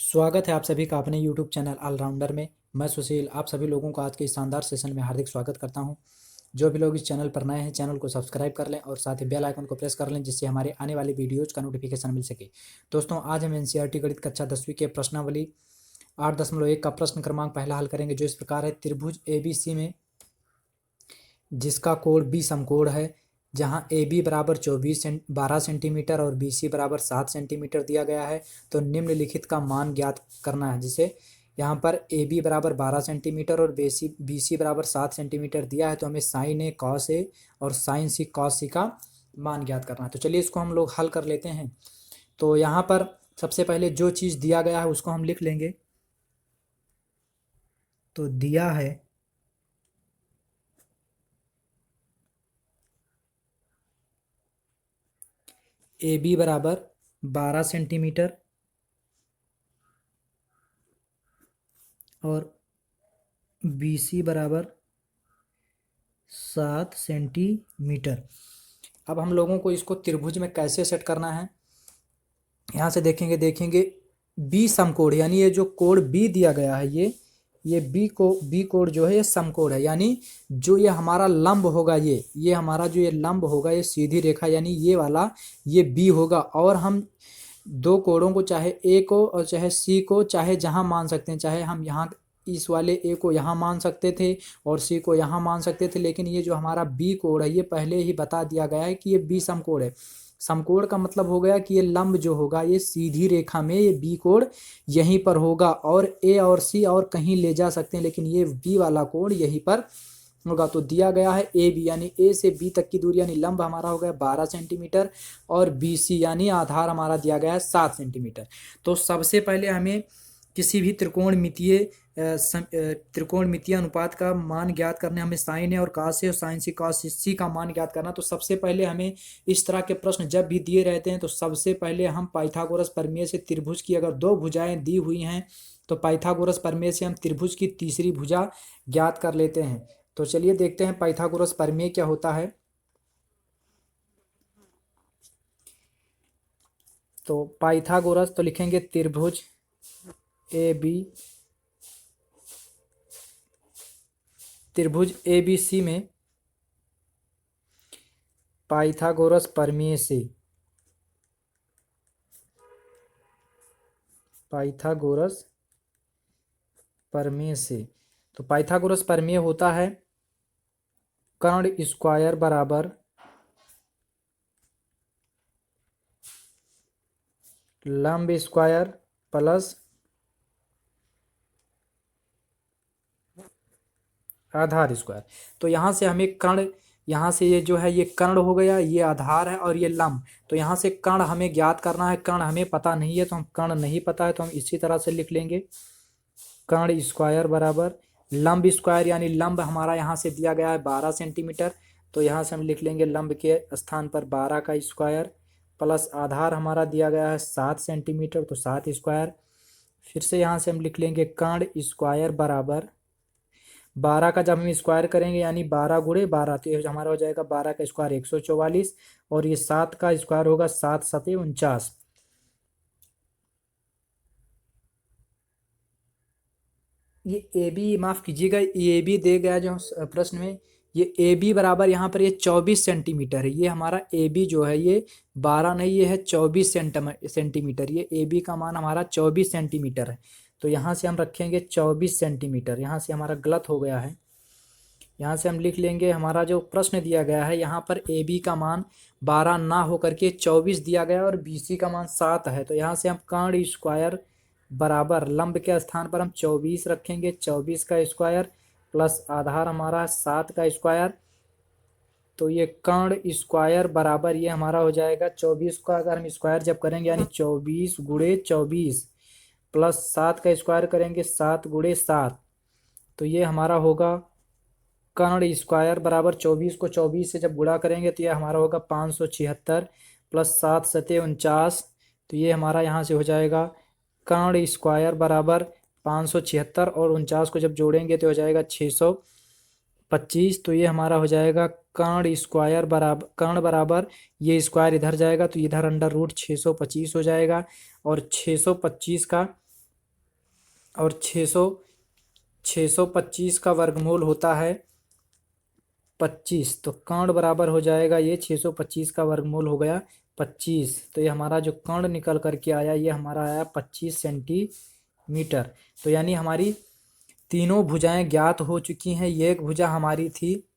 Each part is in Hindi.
स्वागत है आप सभी का अपने YouTube चैनल ऑलराउंडर में। मैं सुशील आप सभी लोगों को आज के इस शानदार सेशन में हार्दिक स्वागत करता हूं। जो भी लोग इस चैनल पर नए हैं चैनल को सब्सक्राइब कर लें और साथ ही बेल आइकन को प्रेस कर लें जिससे हमारे आने वाली वीडियोज का नोटिफिकेशन मिल सके। दोस्तों आज हम एनसीईआरटी गणित कक्षा 10वीं के प्रश्नावली 8.1 का प्रश्न क्रमांक पहला हल करेंगे, जो इस प्रकार है। त्रिभुज ABC में जिसका कोण बी समकोण है, जहां ए बी बराबर 12 सेंटीमीटर और बी सी बराबर 7 सेंटीमीटर दिया गया है, तो निम्नलिखित का मान ज्ञात करना है। जिसे यहाँ पर ए बी बराबर 12 सेंटीमीटर और बी सी बराबर 7 सेंटीमीटर दिया है, तो हमें साइन ए कॉस ए और साइन सी कॉस सी का मान ज्ञात करना है। तो चलिए इसको हम लोग हल कर लेते हैं। तो यहाँ पर सबसे पहले जो चीज़ दिया गया है उसको हम लिख लेंगे। तो दिया है ए बी बराबर 12 सेंटीमीटर और बी सी बराबर 7 सेंटीमीटर। अब हम लोगों को इसको त्रिभुज में कैसे सेट करना है, यहाँ से देखेंगे बी समकोण, यानी ये जो कोण बी दिया गया है, ये बी कोण जो है ये समकोण है। यानी जो ये हमारा लंब होगा, ये हमारा जो ये लंब होगा, ये सीधी रेखा यानी ये वाला ये बी होगा। और हम दो कोणों को, चाहे ए को और चाहे सी को, चाहे जहां मान सकते हैं। चाहे हम यहाँ इस वाले ए को यहाँ मान सकते थे और सी को यहाँ मान सकते थे, लेकिन ये जो हमारा बी कोण है ये पहले ही बता दिया गया है कि ये बी समकोण है। समकोण का मतलब हो गया कि ये लंब जो होगा ये सीधी रेखा में ये बी कोण यहीं पर होगा, और ए और सी और कहीं ले जा सकते हैं, लेकिन ये बी वाला कोण यहीं पर होगा। तो दिया गया है ए बी यानी ए से बी तक की दूरी यानी लंब हमारा हो गया 12 सेंटीमीटर और बी सी यानी आधार हमारा दिया गया है 7 सेंटीमीटर। तो सबसे पहले हमें किसी भी त्रिकोणमितीय अनुपात का मान ज्ञात करने, हमें साइन ए और कॉस ए और साइन सी कॉस सी का मान ज्ञात करना। तो सबसे पहले हमें इस तरह के प्रश्न जब भी दिए रहते हैं तो सबसे पहले हम पाइथागोरस प्रमेय से त्रिभुज की अगर दो भुजाएं दी हुई हैं तो पाइथागोरस प्रमेय से हम त्रिभुज की तीसरी भुजा ज्ञात कर लेते हैं। तो चलिए देखते हैं पाइथागोरस प्रमेय क्या होता है। तो पाइथागोरस तो लिखेंगे त्रिभुज ए बी सी में पाइथागोरस प्रमेय से तो पाइथागोरस प्रमेय होता है कर्ण स्क्वायर बराबर लंब स्क्वायर प्लस आधार स्क्वायर। तो यहाँ से हमें कर्ण, यहाँ से ये जो है ये कर्ण हो गया, ये आधार है और ये लंब। तो यहाँ से कर्ण हमें ज्ञात करना है। कर्ण हमें पता नहीं है तो हम कर्ण नहीं पता है तो हम इसी तरह से लिख लेंगे कर्ण स्क्वायर बराबर लंब स्क्वायर, यानी लंब हमारा यहाँ से दिया गया है 12 सेंटीमीटर। तो यहाँ से हम लिख लेंगे लंब के स्थान पर 12 का स्क्वायर प्लस आधार हमारा दिया गया है 7 सेंटीमीटर, तो 7 स्क्वायर। फिर से यहाँ से हम लिख लेंगे कर्ण स्क्वायर बराबर 12 का जब हम स्क्वायर करेंगे यानी 12 गुणे 12, तो ये हमारा हो जाएगा 12 का स्क्वायर 144 और ये 7 का स्क्वायर होगा 7 सते 49। ये ए बी, माफ कीजिएगा, ए बी दे गया जो प्रश्न में, ये ए बी बराबर यहाँ पर ये 24 सेंटीमीटर है। ये हमारा ए बी जो है ये 12 नहीं, ये है 24 सेंटीमीटर। ये ए बी का मान हमारा 24 सेंटीमीटर है। तो यहाँ से हम रखेंगे 24 सेंटीमीटर। यहाँ से हमारा गलत हो गया है, यहाँ से हम लिख लेंगे हमारा जो प्रश्न दिया गया है यहाँ पर ए बी का मान 12 ना होकर के 24 दिया गया और बी सी का मान 7 है। तो यहाँ से हम कर्ण स्क्वायर बराबर लंब के स्थान पर हम 24 रखेंगे, 24 का स्क्वायर प्लस आधार हमारा 7 का स्क्वायर। तो ये कर्ण स्क्वायर बराबर ये हमारा हो जाएगा 24 का अगर हम स्क्वायर जब करेंगे यानी 24 गुणे 24 प्लस 7 का स्क्वायर करेंगे 7 गुणे 7, तो ये हमारा होगा कर्ण स्क्वायर बराबर 24 को 24 से जब गुणा करेंगे तो ये हमारा होगा 576 प्लस 7 सते 49। तो ये हमारा यहाँ से हो जाएगा कर्ण स्क्वायर बराबर 576 और 49 को जब जोड़ेंगे तो हो जाएगा 625। तो ये हमारा हो जाएगा कर्ण स्क्वायर बराबर, कर्ण बराबर ये स्क्वायर इधर जाएगा तो इधर अंडर रूट 625 हो जाएगा और 625 का और 625 का वर्गमूल होता है 25। तो कर्ण बराबर हो जाएगा ये 625 का वर्गमूल हो गया 25। तो ये हमारा जो कर्ण निकल करके आया ये हमारा आया 25 सेंटीमीटर। तो यानी हमारी तीनों भुजाएं ज्ञात हो चुकी हैं। ये एक भुजा हमारी थी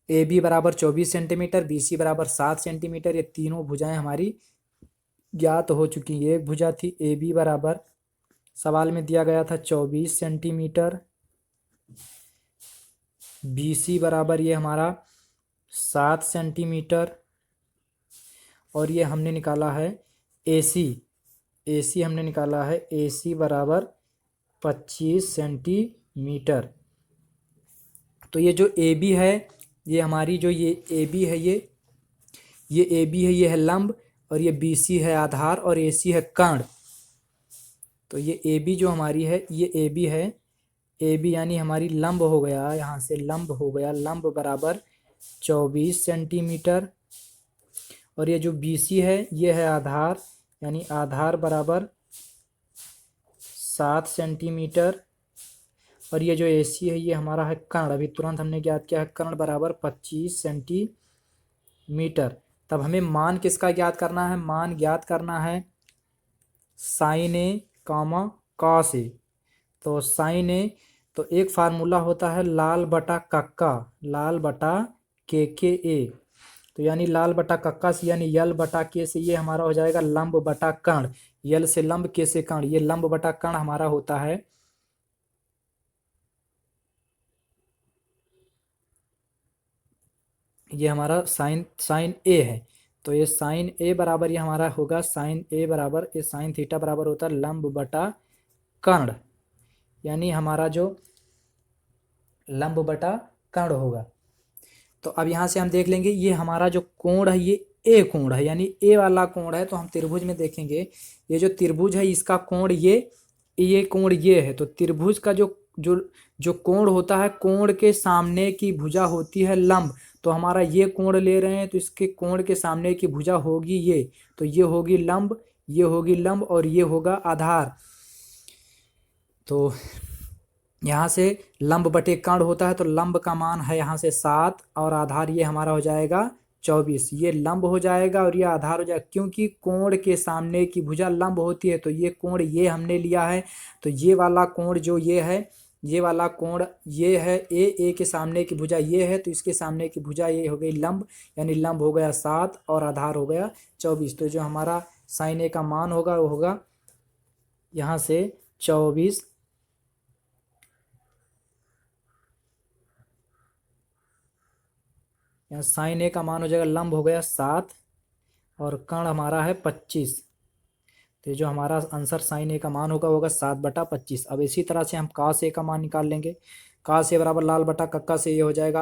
ए बी बराबर 24 सेंटीमीटर, बी सी बराबर 7 सेंटीमीटर। ये तीनों भुजाएं हमारी ज्ञात हो चुकी हैं। एक भुजा थी ए बी बराबर, सवाल में दिया गया था 24 सेंटीमीटर, बी सी बराबर ये हमारा 7 सेंटीमीटर, और ये हमने निकाला है ए सी हमने निकाला है ए सी बराबर 25 सेंटीमीटर। तो ये जो ए बी है ये हमारी जो ये ए बी है ये ए बी है, ये है लंब, और ये बी सी है आधार, और ए सी है कर्ण। तो ये ए बी जो हमारी है ये ए बी है, ए बी यानी हमारी लंब हो गया, यहाँ से लंब हो गया, लंब बराबर 24 सेंटीमीटर। और ये जो बी सी है ये है आधार, यानी आधार बराबर 7 सेंटीमीटर। और ये जो ए सी है ये हमारा है कर्ण, अभी तुरंत हमने ज्ञात किया है, कर्ण बराबर 25 सेंटीमीटर। तब हमें मान किसका ज्ञात करना है? मान ज्ञात करना है sign A comma cos A. तो साइन ए, तो एक फार्मूला होता है लाल बटा कक्का, लाल बटा के ए। तो यानी लाल बटा कक्का से यानी यल बटा के से ये हमारा हो जाएगा लंब बटा कर्ण। यल से लंब, के से कर्ण, ये लंब बटा कर्ण हमारा होता है। ये हमारा साइन ए है। तो ये साइन ए बराबर ये हमारा होगा, साइन ए बराबर ये साइन थीटा बराबर होता है लंब बटा कर्ण, यानी हमारा जो लंब बटा कर्ण होगा। तो अब यहाँ से हम देख लेंगे ये हमारा जो कोण है ये ए कोण है, यानी ए वाला कोण है। तो हम त्रिभुज में देखेंगे ये जो त्रिभुज है इसका कोण ये कोण ये है। तो त्रिभुज का जो जो जो कोण होता है, कोण के सामने की भुजा होती है लंब। तो हमारा ये कोण ले रहे हैं तो इसके कोण के सामने की भुजा होगी ये, तो ये होगी लंब, ये होगी लंब, और ये होगा आधार। तो यहाँ से लंब बटे कर्ण होता है, तो लंब का मान है यहाँ से 7, और आधार ये हमारा हो जाएगा 24। ये लंब हो जाएगा और ये आधार हो जाएगा, क्योंकि कोण के सामने की भुजा लंब होती है। तो ये कोण ये हमने लिया है, तो ये वाला कोण जो ये है, ये वाला कोण ये है ए के सामने की भुजा ये है, तो इसके सामने की भुजा ये हो गई लंब, यानी लंब हो गया 7 और आधार हो गया 24। तो जो हमारा साइन ए का मान होगा वो होगा यहाँ से 24, यहाँ साइन ए का मान हो जाएगा, लंब हो गया 7 और कर्ण हमारा है 25। तो ये जो हमारा आंसर साइन ए का मान होगा 7/25। अब इसी तरह से हम कास ए का मान निकाल लेंगे। कास ए बराबर लाल बटा कक्का से ये हो जाएगा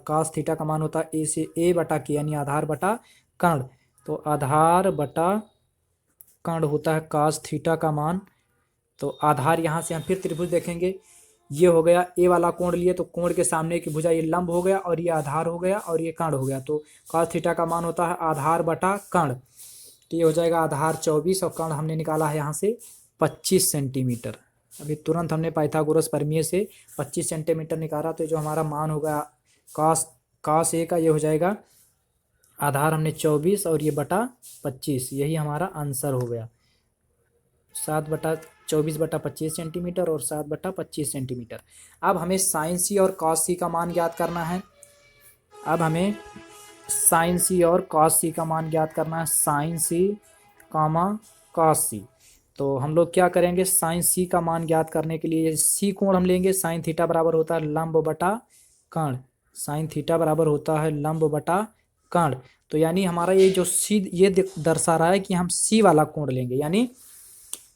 कास थीटा का मान होता है ए से ए बटा के, यानी आधार बटा कर्ण। तो आधार बटा कर्ण होता है कास थीटा का मान। तो आधार यहाँ से हम फिर त्रिभुज देखेंगे, ये हो गया ए वाला कोण लिए, तो कोण के सामने की भुजा ये लंब हो गया, और ये आधार हो गया, और ये कर्ण हो गया। तो cos थीटा का मान होता है आधार बटा कर्ण। तो ये हो जाएगा आधार 24 और कर्ण हमने निकाला है यहाँ से 25 सेंटीमीटर। अभी तुरंत हमने पाइथागोरस प्रमेय से 25 सेंटीमीटर निकाला। तो जो हमारा मान होगा cos ए का ये हो जाएगा आधार हमने 24 और ये बटा 25, यही हमारा आंसर हो गया 24/25 सेंटीमीटर और 7/25 सेंटीमीटर। अब हमें साइन सी और कॉस सी का मान ज्ञात करना है। अब हमें साइन सी और कॉस सी का मान ज्ञात करना है, साइन सी कामा कॉस सी। तो हम लोग क्या करेंगे, साइन सी का मान ज्ञात करने के लिए सी कोण हम लेंगे, साइन थीटा बराबर होता है लंब बटा कर्ण, साइन थीटा बराबर होता है लंब बटा कर्ण। तो यानी हमारा ये जो सी ये दर्शा रहा है कि हम सी वाला कोण लेंगे, यानी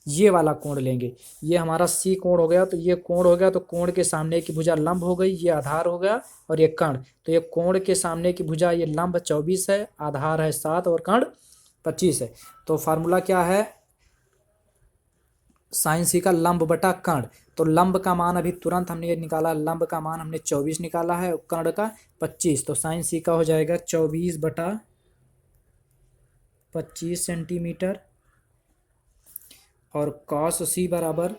ये वाला कोण लेंगे। ये हमारा सी कोण हो गया, तो ये कोण हो गया, तो कोण के सामने की भुजा लंब हो गई, ये आधार हो गया, और ये कर्ण। तो ये कोण के सामने की भुजा ये लंब 24 है, आधार है 7 और कर्ण 25 है। तो फार्मूला क्या है, साइन सी का लंब बटा कर्ण। तो लंब का मान अभी तुरंत हमने ये निकाला, लंब का मान हमने 24 निकाला है और कर्ण का 25। तो साइन सी का हो जाएगा 24/25 सेंटीमीटर, और कॉस सी बराबर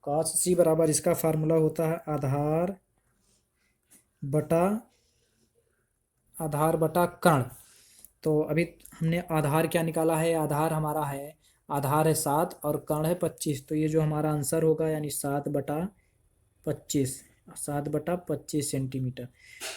कॉस सी बराबर इसका फार्मूला होता है बटा आधार बटा कर्ण। तो अभी हमने आधार क्या निकाला है, आधार हमारा है, आधार है 7 और कर्ण है 25। तो ये जो हमारा आंसर होगा यानी 7/25, 7/25 सेंटीमीटर।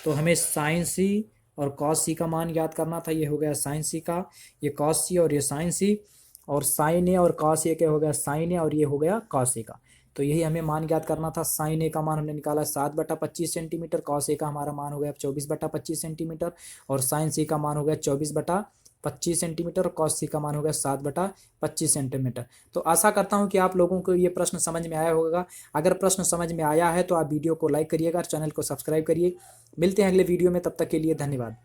तो हमें साइन सी और कॉस सी का मान याद करना था। ये हो गया साइन सी का, ये कॉस सी और ये साइन सी, और साइन ए और कॉस ए क्या हो गया, साइन ए और ये हो गया कॉस ए का। तो यही हमें मान याद करना था। साइन ए का मान हमने निकाला 7/25 सेंटीमीटर, कॉस ए का हमारा मान हो गया 24/25 सेंटीमीटर, और साइन सी का मान हो गया 24/25 सेंटीमीटर, और कॉस सी का मान हो गया 7/25 सेंटीमीटर। तो आशा करता हूँ कि आप लोगों को ये प्रश्न समझ में आया होगा। अगर प्रश्न समझ में आया है तो आप वीडियो को लाइक करिएगा और चैनल को सब्सक्राइब करिए। मिलते हैं अगले वीडियो में, तब तक के लिए धन्यवाद।